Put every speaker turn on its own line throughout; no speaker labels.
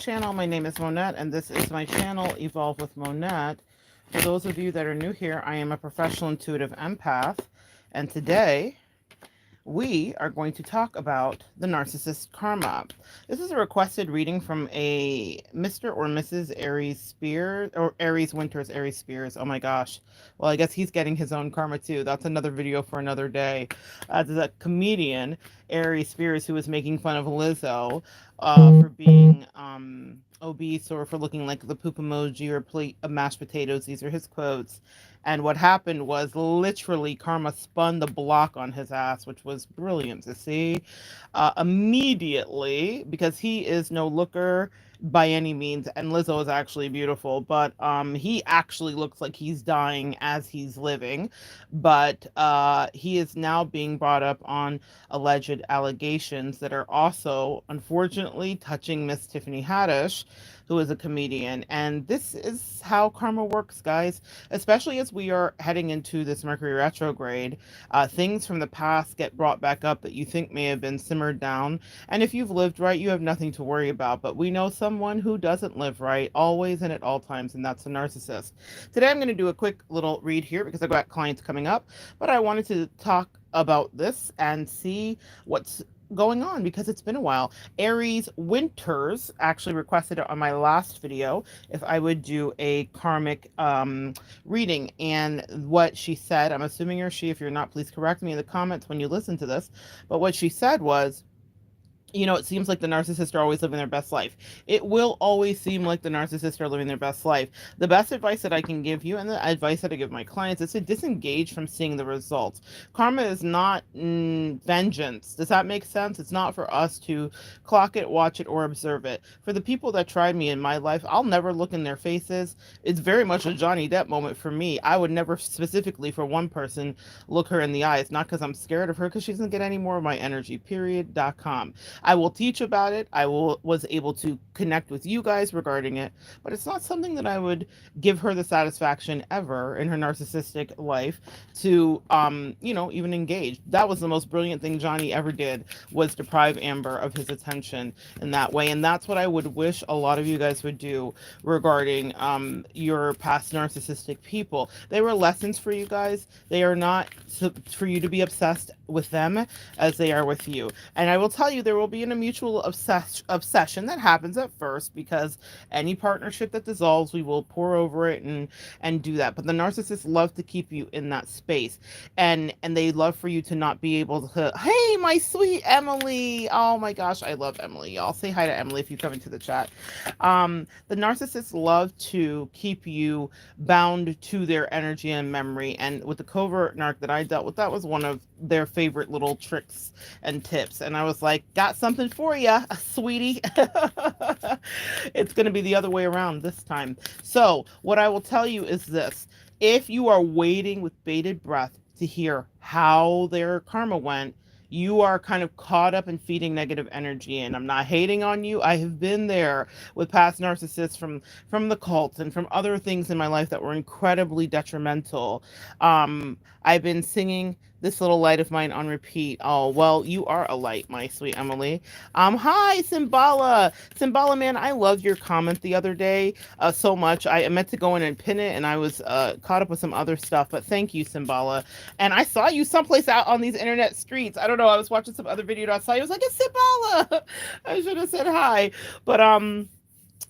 Channel. My name is Monette, and this is my channel, Evolve with Monette. For those of you that are new here, I am a professional intuitive empath, and today we are going to talk about the narcissist karma. This is a requested reading from a Mr. or Mrs. Aries Spears, or Aries Winters, Aries Spears. Oh my gosh. Well, I guess he's getting his own karma too. That's another video for another day. There's a comedian, Aries Spears, who was making fun of Lizzo for being obese or for looking like the poop emoji or plate of mashed potatoes. These are his quotes. And what happened was literally karma spun the block on his ass, which was brilliant to see immediately, because he is no looker by any means. And Lizzo is actually beautiful, but he actually looks like he's dying as he's living. But he is now being brought up on alleged allegations that are also, unfortunately, touching Miss Tiffany Haddish, who is a comedian. And this is how karma works, guys, especially as we are heading into this Mercury retrograde. Things from the past get brought back up that you think may have been simmered down. And if you've lived right, you have nothing to worry about. But we know someone who doesn't live right always and at all times, and that's a narcissist. Today, I'm going to do a quick little read here because I've got clients coming up, but I wanted to talk about this and see what's going on because it's been a while. Aries Winters actually requested it on my last video if I would do a karmic reading, and what she said, I'm assuming you're she, if you're not, please correct me in the comments when you listen to this, but what she said was, it seems like the narcissists are always living their best life. It will always seem like the narcissists are living their best life. The best advice that I can give you, and the advice that I give my clients, is to disengage from seeing the results. Karma is not vengeance. Does that make sense? It's not for us to clock it, watch it, or observe it. For the people that tried me in my life, I'll never look in their faces. It's very much a Johnny Depp moment for me. I would never specifically for one person look her in the eyes, not because I'm scared of her, because she doesn't get any more of my energy, period.com. I will teach about it. Was able to connect with you guys regarding it, but it's not something that I would give her the satisfaction ever in her narcissistic life to, even engage. That was the most brilliant thing Johnny ever did, was deprive Amber of his attention in that way. And that's what I would wish a lot of you guys would do regarding your past narcissistic people. They were lessons for you guys. They are not for you to be obsessed with them as they are with you. And I will tell you, there will be a mutual obsession that happens at first, because any partnership that dissolves, we will pour over it and do that. But the narcissists love to keep you in that space, and they love for you to not be able to, hey, my sweet Emily. Oh my gosh, I love Emily. Y'all say hi to Emily if you come into the chat. The narcissists love to keep you bound to their energy and memory. And with the covert narc that I dealt with, that was one of their favorite little tricks and tips. And I was like, got something for you, sweetie. It's going to be the other way around this time. So what I will tell you is this: if you are waiting with bated breath to hear how their karma went, you are kind of caught up in feeding negative energy. And I'm not hating on you. I have been there with past narcissists from the cults and from other things in my life that were incredibly detrimental. I've been singing This Little Light of Mine on repeat. Oh, well, you are a light, my sweet Emily. Hi, Simbala. Simbala, man, I loved your comment the other day so much. I meant to go in and pin it, and I was caught up with some other stuff, but thank you, Simbala. And I saw you someplace out on these internet streets. I don't know, I was watching some other video, and I saw you. I was like, it's Simbala. I should have said hi. But,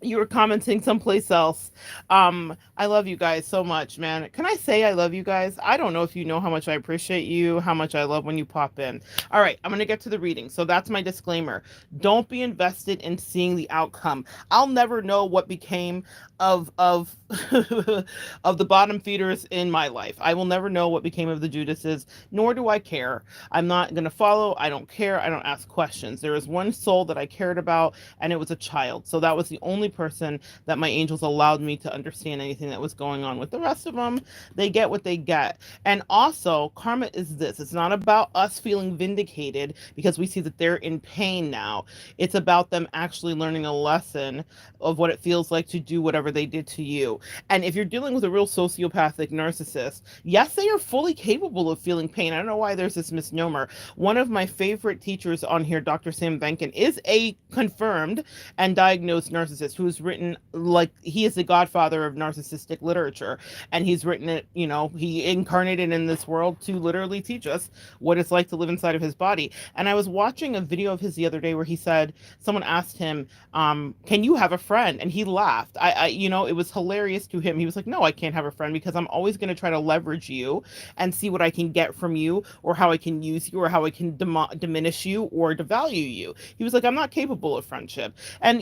you were commenting someplace else. I love you guys so much, man. Can I say I love you guys? I don't know if you know how much I appreciate you, how much I love when you pop in. All right, I'm going to get to the reading. So that's my disclaimer. Don't be invested in seeing the outcome. I'll never know what became of of the bottom feeders in my life. I will never know what became of the Judases, nor do I care. I'm not going to follow. I don't care. I don't ask questions. There is one soul that I cared about, and it was a child. So that was the only only person that my angels allowed me to understand anything that was going on with. The rest of them, they get what they get. And also, karma is this: it's not about us feeling vindicated because we see that they're in pain now. It's about them actually learning a lesson of what it feels like to do whatever they did to you. And if you're dealing with a real sociopathic narcissist, yes, they are fully capable of feeling pain. I don't know why there's this misnomer. One of my favorite teachers on here, Dr. Sam Benkin, is a confirmed and diagnosed narcissist who has written, like, he is the godfather of narcissistic literature. And he's written it, he incarnated in this world to literally teach us what it's like to live inside of his body. And I was watching a video of his the other day where he said, someone asked him, can you have a friend? And he laughed. It was hilarious to him. He was like, no, I can't have a friend because I'm always going to try to leverage you and see what I can get from you, or how I can use you, or how I can diminish you or devalue you. He was like, I'm not capable of friendship. And,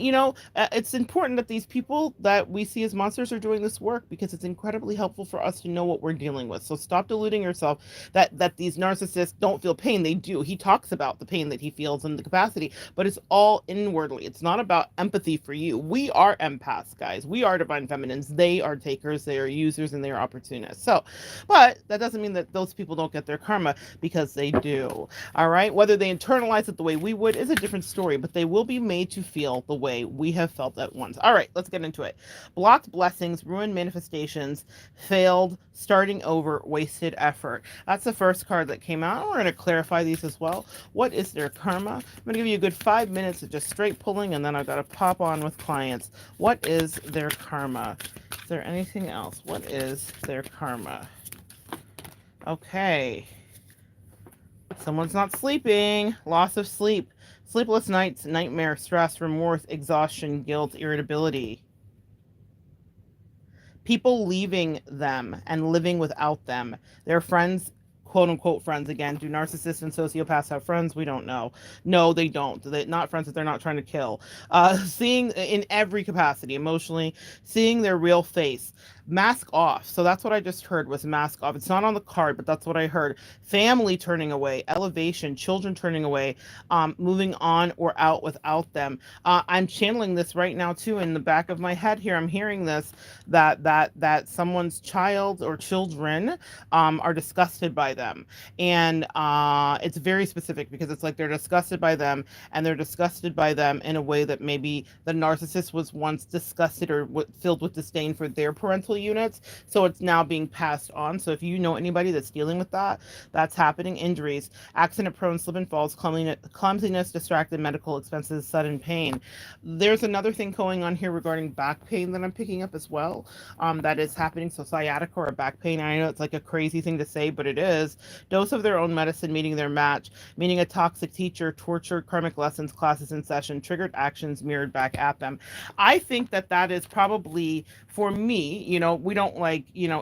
it's important that these people that we see as monsters are doing this work, because it's incredibly helpful for us to know what we're dealing with. So stop deluding yourself that these narcissists don't feel pain. They do. He talks about the pain that he feels and the capacity, but it's all inwardly. It's not about empathy for you. We are empaths, guys. We are divine feminines. They are takers, they are users, and they are opportunists. So, but that doesn't mean that those people don't get their karma, because they do. All right. Whether they internalize it the way we would is a different story, but they will be made to feel the way we have felt at once. All right, let's get into it. Blocked blessings, ruined manifestations, failed, starting over, wasted effort. That's the first card that came out. We're going to clarify these as well. What is their karma? I'm going to give you a good 5 minutes of just straight pulling, and then I've got to pop on with clients. What is their karma? Is there anything else? What is their karma? Okay. Someone's not sleeping. Loss of sleep. Sleepless nights, nightmare, stress, remorse, exhaustion, guilt, irritability. People leaving them and living without them. Their friends, quote unquote friends again. Do narcissists and sociopaths have friends? We don't know. No, they don't. They're not friends that they're not trying to kill. Seeing in every capacity, emotionally, seeing their real face. Mask off. So that's what I just heard, was mask off. It's not on the card, but that's what I heard. Family turning away, elevation, children turning away, moving on or out without them. I'm channeling this right now too in the back of my head here. I'm hearing this, that someone's child or children are disgusted by them. And it's very specific, because it's like they're disgusted by them, and they're disgusted by them in a way that maybe the narcissist was once disgusted or filled with disdain for their parental units. So it's now being passed on. So if you know anybody that's dealing with that, that's happening. Injuries, accident prone, slip and falls, clumsiness, distracted, medical expenses, sudden pain. There's another thing going on here regarding back pain that I'm picking up as well. That is happening. So sciatica or back pain. I know it's like a crazy thing to say, but it is. Dose of their own medicine, meeting their match, meeting a toxic teacher, tortured karmic lessons, classes in session, triggered actions mirrored back at them. I think that is probably, for me, we don't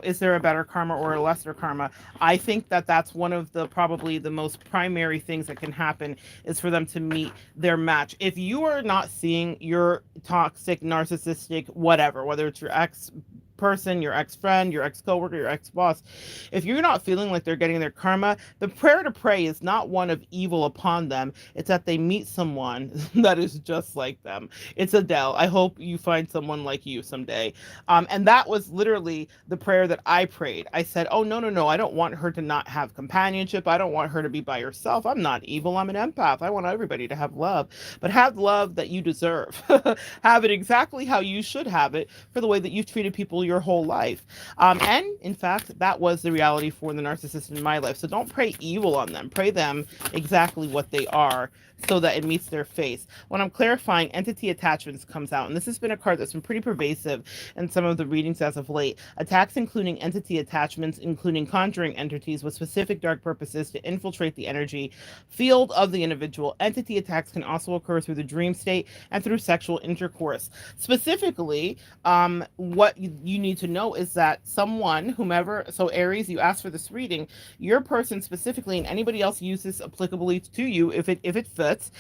is there a better karma or a lesser karma? I think that's one of the probably the most primary things that can happen, is for them to meet their match. If you are not seeing your toxic, narcissistic, whatever, whether it's your ex person, your ex-friend, your ex-coworker, your ex-boss, if you're not feeling like they're getting their karma, the prayer to pray is not one of evil upon them. It's that they meet someone that is just like them. It's Adele. I hope you find someone like you someday. And that was literally the prayer that I prayed. I said, oh, no, I don't want her to not have companionship. I don't want her to be by herself. I'm not evil. I'm an empath. I want everybody to have love, but have love that you deserve. Have it exactly how you should have it, for the way that you've treated people your whole life. And in fact, that was the reality for the narcissist in my life. So don't pray evil on them. Pray them exactly what they are, so that it meets their face. When I'm clarifying, entity attachments comes out, and this has been a card that's been pretty pervasive in some of the readings as of late. Attacks including entity attachments, including conjuring entities with specific dark purposes to infiltrate the energy field of the individual. Entity attacks can also occur through the dream state and through sexual intercourse. Specifically, what you need to know is that someone, whomever, so Aries, you asked for this reading, your person specifically, and anybody else uses applicably to you, if it fits,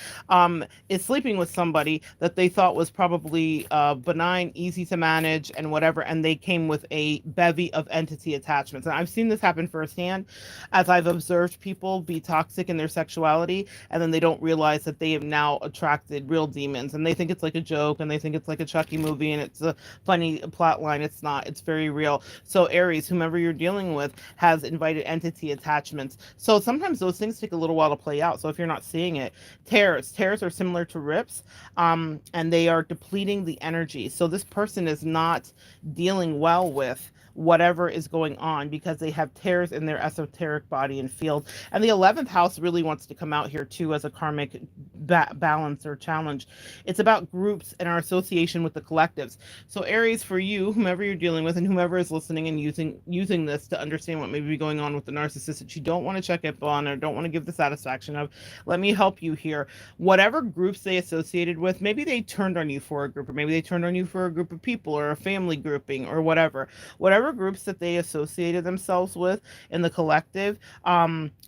is sleeping with somebody that they thought was probably benign, easy to manage, and whatever, and they came with a bevy of entity attachments. And I've seen this happen firsthand as I've observed people be toxic in their sexuality, and then they don't realize that they have now attracted real demons, and they think it's like a joke, and they think it's like a Chucky movie, and it's a funny plot line. It's not. It's very real. So Aries, whomever you're dealing with, has invited entity attachments. So sometimes those things take a little while to play out. So if you're not seeing it, tears are similar to rips, and they are depleting the energy. So this person is not dealing well with whatever is going on because they have tears in their esoteric body and field. And the 11th house really wants to come out here too as a karmic balance or challenge. It's about groups and our association with the collectives. So Aries, for you, whomever you're dealing with and whomever is listening and using this to understand what may be going on with the narcissist that you don't want to check up on or don't want to give the satisfaction of, let me help you here. Whatever groups they associated with, maybe they turned on you for a group, or maybe they turned on you for a group of people or a family grouping or whatever groups that they associated themselves with in the collective,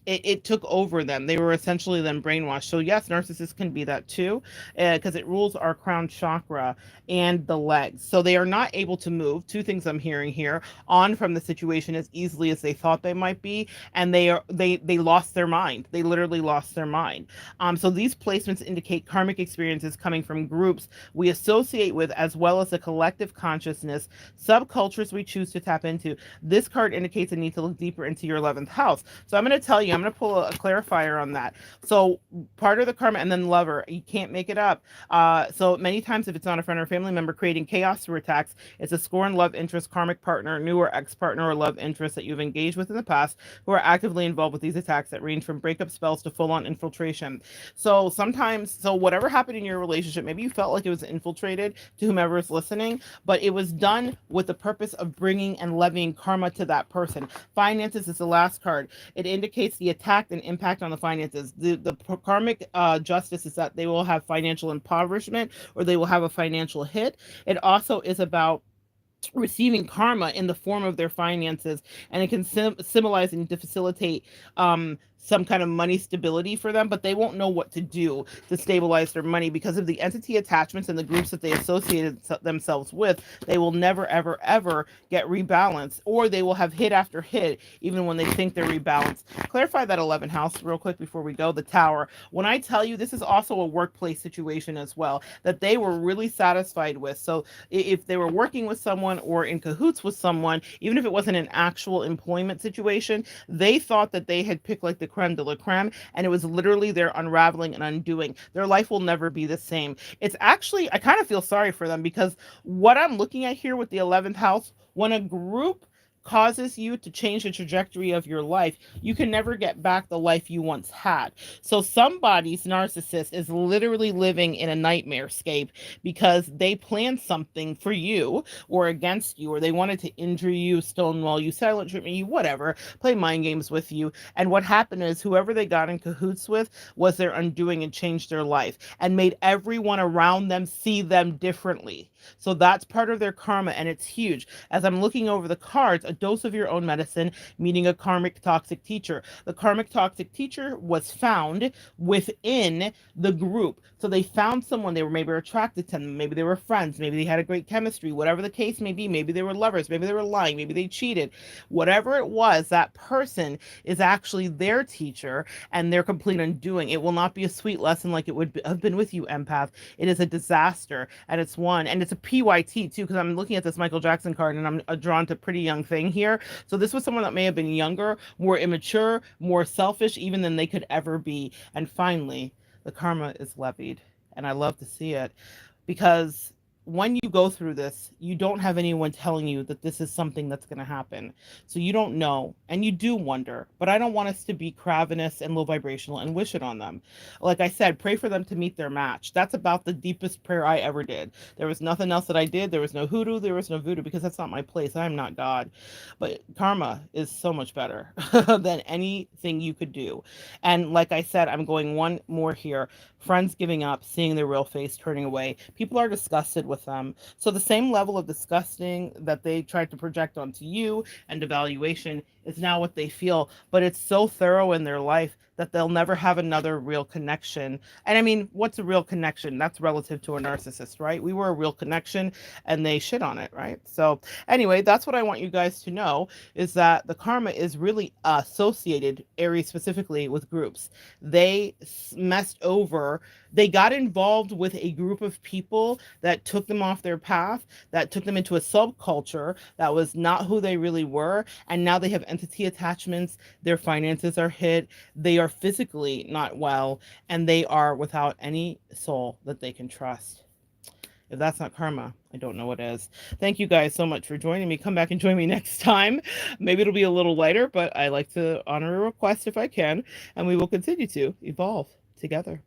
it took over them. They were essentially then brainwashed. So yes, narcissists can be that too, because it rules our crown chakra and the legs. So they are not able to move. Two things I'm hearing here: on from the situation as easily as they thought they might be, and they lost their mind. They literally lost their mind. So these placements indicate karmic experiences coming from groups we associate with, as well as the collective consciousness, subcultures we choose to tap into. This card indicates a need to look deeper into your 11th house. So I'm going to tell you, I'm going to pull a clarifier on that. So part of the karma, and then lover, you can't make it up. So many times if it's not a friend or family member creating chaos through attacks, it's a scorn, love interest, karmic partner, new or ex-partner or love interest that you've engaged with in the past who are actively involved with these attacks that range from breakup spells to full-on infiltration. So sometimes, so whatever happened in your relationship, maybe you felt like it was infiltrated, to whomever is listening, but it was done with the purpose of bringing and levying karma to that person. Finances is the last card. It indicates the attack and impact on the finances. The karmic justice is that they will have financial impoverishment or they will have a financial hit. It also is about receiving karma in the form of their finances, and it can symbolize and to facilitate some kind of money stability for them, but they won't know what to do to stabilize their money because of the entity attachments and the groups that they associated themselves with. They will never, ever, ever get rebalanced, or they will have hit after hit even when they think they're rebalanced. Clarify that 11th house real quick before we go. The Tower. When I tell you, this is also a workplace situation as well that they were really satisfied with. So if they were working with someone or in cahoots with someone, even if it wasn't an actual employment situation, they thought that they had picked like the creme de la creme, and it was literally their unraveling and undoing. Their life will never be the same. It's actually, I kind of feel sorry for them because what I'm looking at here with the 11th house, when a group causes you to change the trajectory of your life, you can never get back the life you once had. So somebody's narcissist is literally living in a nightmare scape because they planned something for you or against you, or they wanted to injure you, stonewall you, silent treatment you, whatever, play mind games with you. And what happened is whoever they got in cahoots with was their undoing and changed their life and made everyone around them see them differently. So that's part of their karma, and it's huge. As I'm looking over the cards, a dose of your own medicine, meaning a karmic toxic teacher. The karmic toxic teacher was found within the group. So they found someone, they were maybe attracted to them, maybe they were friends, maybe they had a great chemistry, whatever the case may be, maybe they were lovers, maybe they were lying, maybe they cheated. Whatever it was, that person is actually their teacher and their complete undoing. It will not be a sweet lesson like it would have been with you, empath. It is a disaster, and it's one, and it's a PYT too, because I'm looking at this Michael Jackson card and I'm drawn to pretty young thing here. So this was someone that may have been younger, more immature, more selfish even than they could ever be. And finally, the karma is levied, and I love to see it because when you go through this, you don't have anyone telling you that this is something that's going to happen. So you don't know, and you do wonder, but I don't want us to be cravenous and low vibrational and wish it on them. Like I said, pray for them to meet their match. That's about the deepest prayer I ever did. There was nothing else that I did. There was no hoodoo. There was no voodoo because that's not my place. I'm not God. But karma is so much better than anything you could do. And like I said, I'm going one more here. Friends giving up, seeing their real face, turning away. People are disgusted with them. So the same level of disgusting that they tried to project onto you and evaluation is now what they feel. But it's so thorough in their life that they'll never have another real connection. And I mean, what's a real connection? That's relative to a narcissist, right? We were a real connection and they shit on it, right? So, anyway, that's what I want you guys to know, is that the karma is really associated, Aries specifically, with groups. They messed over, they got involved with a group of people that took them off their path, that took them into a subculture that was not who they really were. And now they have entity attachments, their finances are hit, they are physically not well, and they are without any soul that they can trust. If that's not karma, I don't know what is. Thank you guys so much for joining me. Come back and join me next time. Maybe it'll be a little lighter, but I like to honor a request if I can, and we will continue to evolve together.